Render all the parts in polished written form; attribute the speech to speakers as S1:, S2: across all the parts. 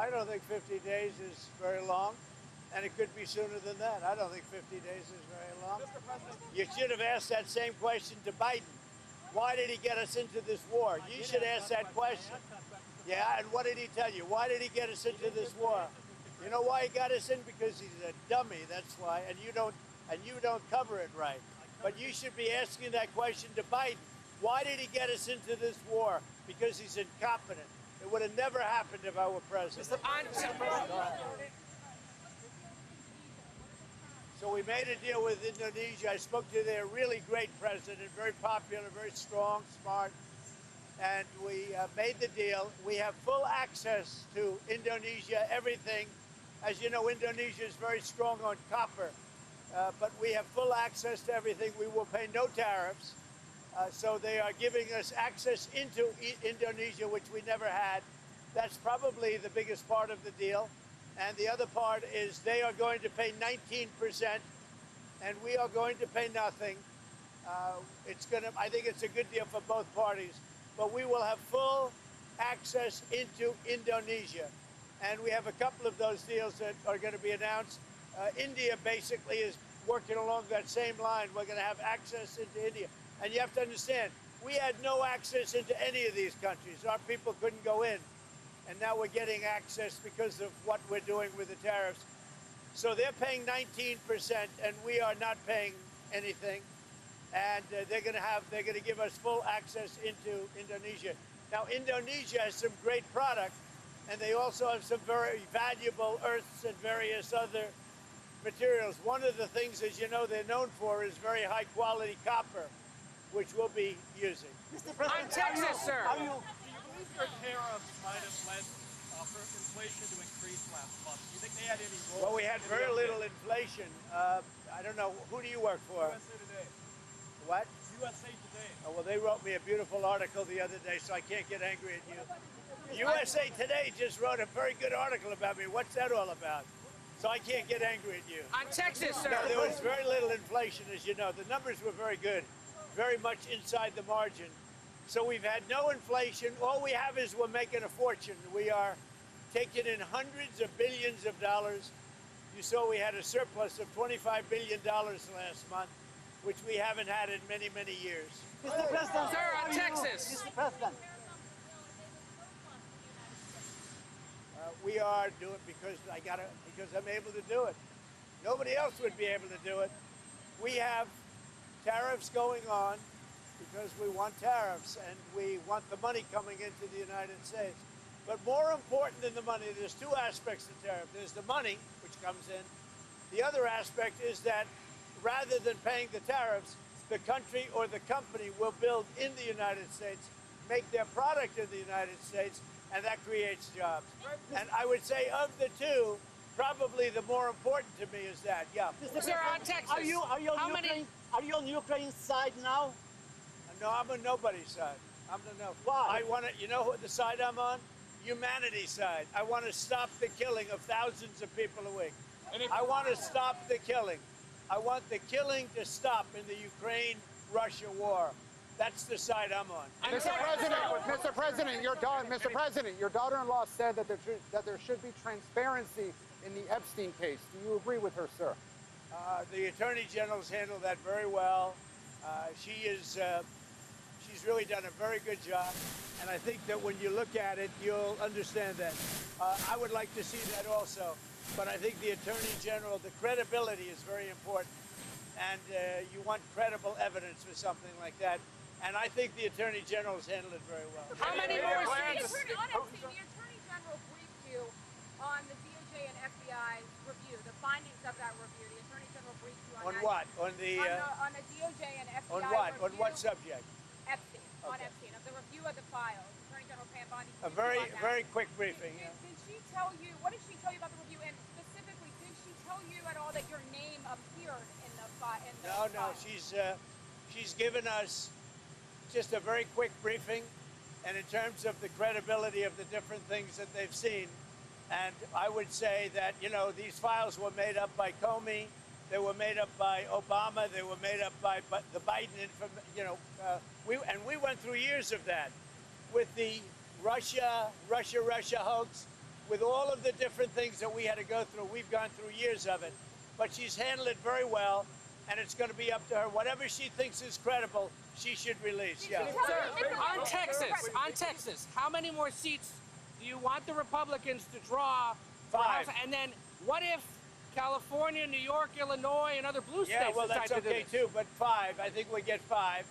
S1: I don't think 50 days is very long, and it could be sooner than that. I don't think 50 days is very long.
S2: Mr. President,
S1: You should have asked that same question to Biden. Why did he get us into this war? You should ask that question. Yeah, and what did he tell you? Why did he get us into this war? You know why he got us in? Because he's a dummy, that's why, and you don't cover it right. But you should be asking that question to Biden. Why did he get us into this war? Because he's incompetent. It would have never happened if I were president. So we made a deal with Indonesia. I spoke to their really great president, very popular, very strong, smart, and we made the deal. We have full access to Indonesia, everything. As you know, Indonesia is very strong on copper, but we have full access to everything. We will pay no tariffs. So they are giving us access into Indonesia, which we never had. That's probably the biggest part of the deal. And the other part is they are going to pay 19%, and we are going to pay nothing. I think it's a good deal for both parties. But we will have full access into Indonesia. And we have a couple of those deals that are going to be announced. India basically is working along that same line. We're going to have access into India. And you have to understand, we had no access into any of these countries. Our people couldn't go in. And now we're getting access because of what we're doing with the tariffs. So they're paying 19%, and we are not paying anything. And they're going to give us full access into Indonesia. Now, Indonesia has some great product, and they also have some very valuable earths and various other materials. One of the things, as you know, they're known for is very high-quality copper, which we'll be using.
S3: Mr. President,
S4: I'm Texas, sir.
S2: do you believe your tariffs might have led for inflation to increase last month? Do you think they had any role?
S1: Well, we had very little inflation. I don't know. Who do you work for?
S2: USA Today.
S1: What?
S2: USA Today.
S1: Oh, well, they wrote me a beautiful article the other day, so I can't get angry at you. USA Today just wrote a very good article about me. What's that all about? So I can't get angry at you.
S4: I'm Texas, sir.
S1: No, there was very little inflation, as you know. The numbers were very good, very much inside the margin. So we've had no inflation. All we have is we're making a fortune. We are taking in hundreds of billions of dollars. You saw we had a surplus of $25 billion last month, which we haven't had in many, many years.
S3: Mr. President,
S4: Sir, I'm Texas.
S3: Mr. President,
S1: We are doing because I'm able to do it. Nobody else would be able to do it. We have tariffs going on because we want tariffs and we want the money coming into the United States. But more important than the money, there's two aspects to tariff. There's the money, which comes in. The other aspect is that rather than paying the tariffs, the country or the company will build in the United States, make their product in the United States, and that creates jobs. And I would say of the two, probably the more important to me is that. Yeah.
S3: Mr.
S4: Sir, I'm Texas.
S3: Are you on
S4: How many-
S3: Ukraine's side now?
S1: No, I'm on nobody's side. I'm on no.
S3: Why?
S1: I want to. You know what the side I'm on? Humanity's side. I want to stop the killing of thousands of people a week. I want to stop the killing. I want the killing to stop in the Ukraine-Russia war. That's the side I'm on.
S5: Mr. President, your daughter-in-law said that there should be transparency in the Epstein case. Do you agree with her, sir?
S1: The Attorney General's handled that very well. She's really done a very good job. And I think that when you look at it, you'll understand that. I would like to see that also. But I think the Attorney General, the credibility is very important. And you want credible evidence for something like that. And I think the Attorney General has handled it very well.
S4: How many more
S6: The
S4: states?
S6: Attorney General briefed you on the DOJ and FBI review, the findings of that review. The Attorney General briefed you on
S1: On
S6: that.
S1: what? On the
S6: On the DOJ and FBI
S1: on what?
S6: review.
S1: On what subject?
S6: Epstein. On
S1: Okay.
S6: Epstein, of the review of the files. Attorney General Mamdani.
S1: A very quick briefing.
S6: Did,
S1: Yeah.
S6: did she tell you, what did she tell you about the review? And specifically, did she tell you at all that your name appeared in the file?
S1: No. She's given us just a very quick briefing, and in terms of the credibility of the different things that they've seen. And I would say that, you know, these files were made up by Comey, they were made up by Obama, they were made up by the Biden, we went through years of that with the Russia hoax. with all of the different things that we had to go through. We've gone through years of it, but she's handled it very well, and it's going to be up to her. Whatever she thinks is credible, she should release. Yeah.
S4: Sir, on Texas, how many more seats do you want the Republicans to draw? for
S1: 5.
S4: House? And then what if California, New York, Illinois, and other blue states
S1: Yeah, well,
S4: decide
S1: that's
S4: to do
S1: okay
S4: this?
S1: too, but 5. I think we get 5.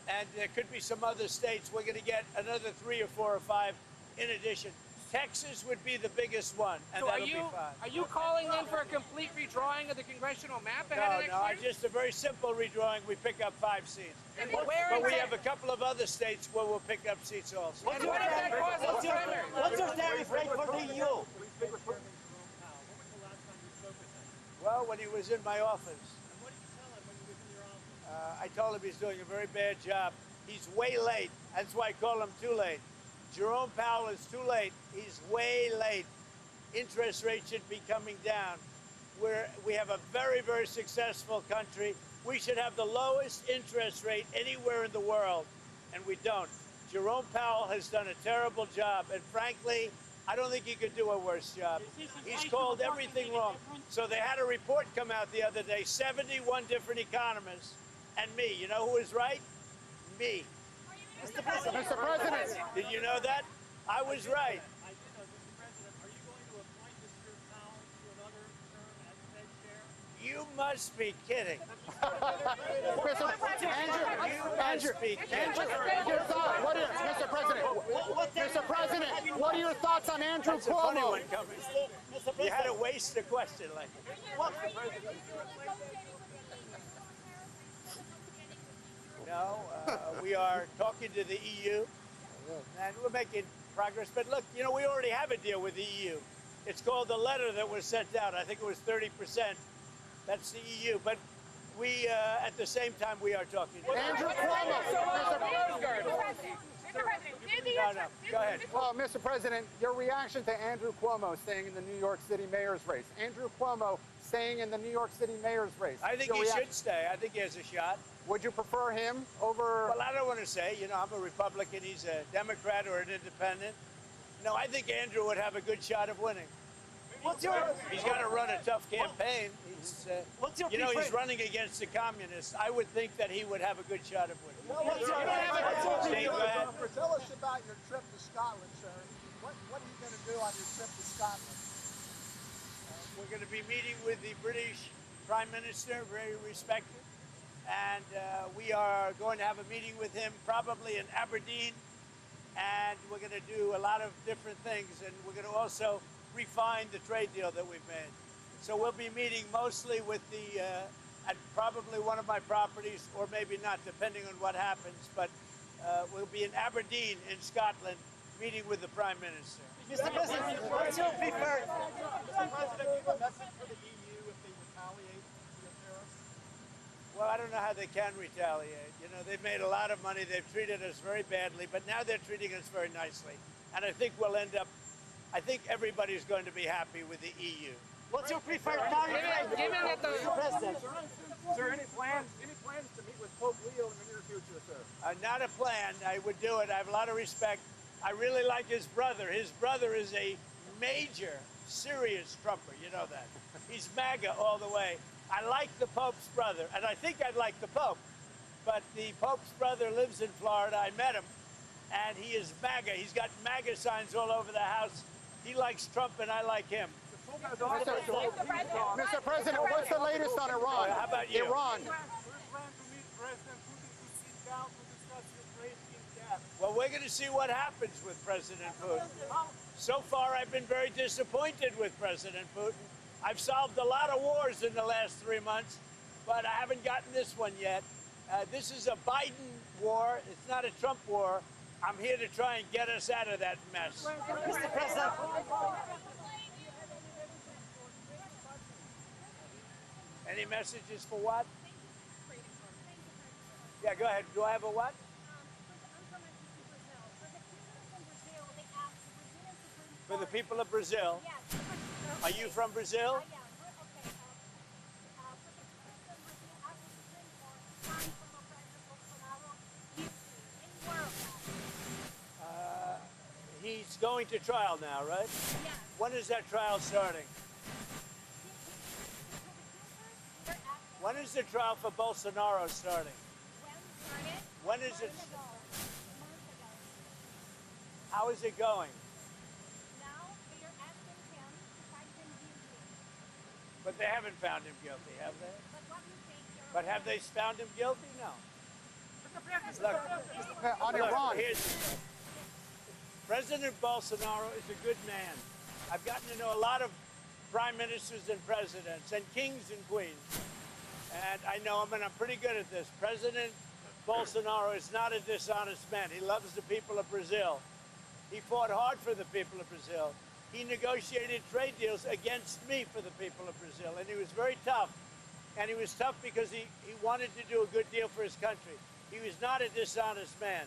S1: And there could be some other states. We're going to get another 3 or 4 or 5 in addition. Texas would be the biggest one, and
S4: So
S1: that'll be 5.
S4: are you calling then for a complete redrawing of the congressional map ahead of next
S1: No,
S4: year?
S1: just a very simple redrawing. We pick up 5 seats.
S4: And where
S1: But
S4: in
S1: we
S4: Texas?
S1: have a couple of other states where we'll pick up seats also.
S4: And what if that causes
S3: What's
S4: a
S3: your,
S4: primary?
S3: what's your tariff rate for the EU?
S1: Well, when he was in my office,
S2: What did you tell him when he was in your office?
S1: I told him he's doing a very bad job. He's way late. That's why I call him too late. Jerome Powell is too late. He's way late. Interest rates should be coming down. We have a very, very successful country. We should have the lowest interest rate anywhere in the world, and we don't. Jerome Powell has done a terrible job, and frankly, I don't think he could do a worse job. He's called everything wrong. So they had a report come out the other day, 71 different economists, and me. You know who was right? Me.
S5: Mr. President.
S1: Did you know that? I was right.
S2: I did know, Mr. President, are you going to appoint Mr. Powell to another term as Fed chair?
S1: You must be kidding.
S5: Mr. President, what are your thoughts on Andrew
S1: That's a funny
S5: Cuomo?
S1: one coming. You had to waste a question like that. No, we are talking to the EU, and we're making progress. But look, you know, we already have a deal with the EU. It's called the letter that was sent out. I think it was 30%. That's the EU. But we, at the same time, we are talking.
S5: Andrew Cuomo.
S1: Go ahead.
S5: Well, Mr. President, your reaction to Andrew Cuomo staying in the New York City mayor's race. Andrew Cuomo staying in the New York City mayor's race.
S1: I think
S5: Your
S1: he
S5: reaction?
S1: should stay. I think he has a shot.
S5: Would you prefer him over...
S1: Well, I don't want to say. You know, I'm a Republican. He's a Democrat or an independent. No, I think Andrew would have a good shot of winning. He's got to run a tough campaign. He's, you know, he's running against the communists. I would think that he would have a good shot of winning. Steve, go ahead.
S7: Tell us about your trip to Scotland, sir. What are you going to do on your trip to Scotland?
S1: We're going to be meeting with the British Prime Minister, very respected. And we are going to have a meeting with him probably in Aberdeen. And we're going to do a lot of different things. And we're going to also refine the trade deal that we've made. So we'll be meeting mostly with the, at probably one of my properties, or maybe not, depending on what happens. But we'll be in Aberdeen in Scotland, meeting with the Prime Minister.
S3: Mr. President, what's your preferred?
S2: Mr. President, do you have a message for the EU if they retaliate via tariffs?
S1: Well, I don't know how they can retaliate. You know, they've made a lot of money. They've treated us very badly, but now they're treating us very nicely. And I think we'll end up, I think everybody's going to be happy with the EU.
S3: What's your preferred tariff rate?
S4: Given that the
S3: Mr. President.
S2: Sir, any plans to meet with Pope Leo in the near future, sir?
S1: Not a plan. I would do it. I have a lot of respect. I really like his brother. His brother is a major, serious Trumper. You know that. He's MAGA all the way. I like the Pope's brother, and I think I'd like the Pope. But the Pope's brother lives in Florida. I met him, and he is MAGA. He's got MAGA signs all over the house. He likes Trump, and I like him.
S5: Mr. President, what's the latest on Iran?
S1: How about you?
S5: Iran.
S1: Well, we're going to see what happens with President Putin. So far, I've been very disappointed with President Putin. I've solved a lot of wars in the last 3 months, but I haven't gotten this one yet. This is a Biden war. It's not a Trump war. I'm here to try and get us out of that mess.
S3: Mr. President.
S1: Any messages for what? Yeah, go ahead. Do I have a what? For the people of Brazil. Are you from Brazil? going to trial now, right?
S6: Yes.
S1: When is that trial starting? When is the trial for Bolsonaro starting? When is it? How is it going?
S6: Now they are asking him to find him guilty.
S1: But they haven't found him guilty, have they?
S6: But what do you think?
S1: But have they found him guilty? No. Look,
S5: On Iran.
S1: President Bolsonaro is a good man. I've gotten to know a lot of prime ministers and presidents and kings and queens. And I know him, and I'm pretty good at this. President Bolsonaro is not a dishonest man. He loves the people of Brazil. He fought hard for the people of Brazil. He negotiated trade deals against me for the people of Brazil, and he was very tough. And he was tough because he wanted to do a good deal for his country. He was not a dishonest man.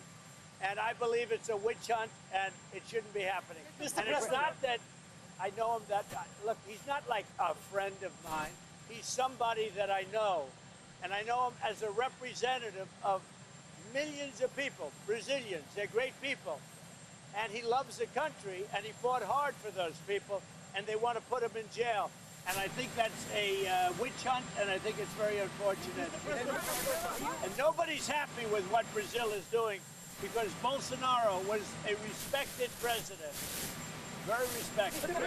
S1: And I believe it's a witch hunt, and it shouldn't be happening. And it's not that I know him that, look, he's not like a friend of mine. He's somebody that I know. And I know him as a representative of millions of people, Brazilians. They're great people. And he loves the country, and he fought hard for those people, and they want to put him in jail. And I think that's a witch hunt, and I think it's very unfortunate. And nobody's happy with what Brazil is doing, because Bolsonaro was a respected president. Very respected.
S3: Mr.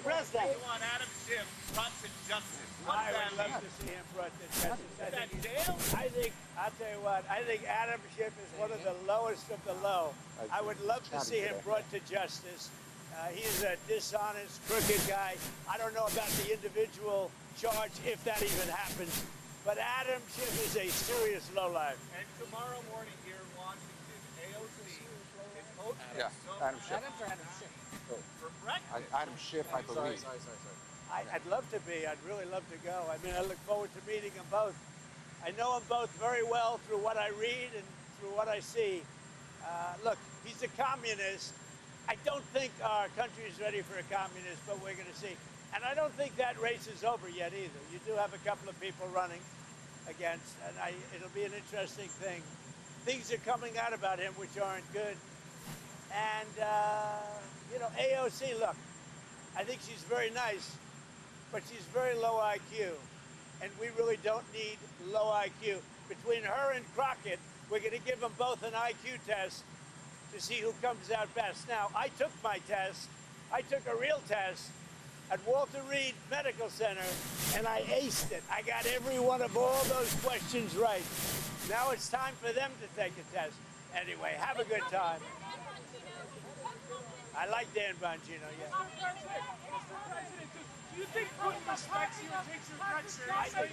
S3: President.
S2: You want Adam Schiff brought to justice.
S1: I would love to see him brought to justice. I'll tell you what, I think Adam Schiff is one of the lowest of the low. I would love to see him brought to justice. He's a dishonest, crooked guy. I don't know about the individual charge, if that even happens. But Adam Schiff is a serious lowlife.
S2: And tomorrow morning here in Washington, AOC is hosting
S5: Adam Schiff.
S2: for breakfast.
S5: Adam Schiff, I believe.
S1: I'd love to be. I'd really love to go. I mean, I look forward to meeting them both. I know them both very well through what I read and through what I see. Look, he's a communist. I don't think our country is ready for a communist, but we're going to see. And I don't think that race is over yet either. You do have a couple of people running against, and it'll be an interesting thing. Things are coming out about him which aren't good. And, you know, AOC, look, I think she's very nice, but she's very low IQ. And we really don't need low IQ. Between her and Crockett, we're going to give them both an IQ test to see who comes out best. Now, I took my test. I took a real test at Walter Reed Medical Center, and I aced it. I got every one of all those questions right. Now it's time for them to take a test. Anyway, have a good time. I like Dan Bongino, yeah.
S2: Mr. President, do you think Putin respects you and takes your threats seriously?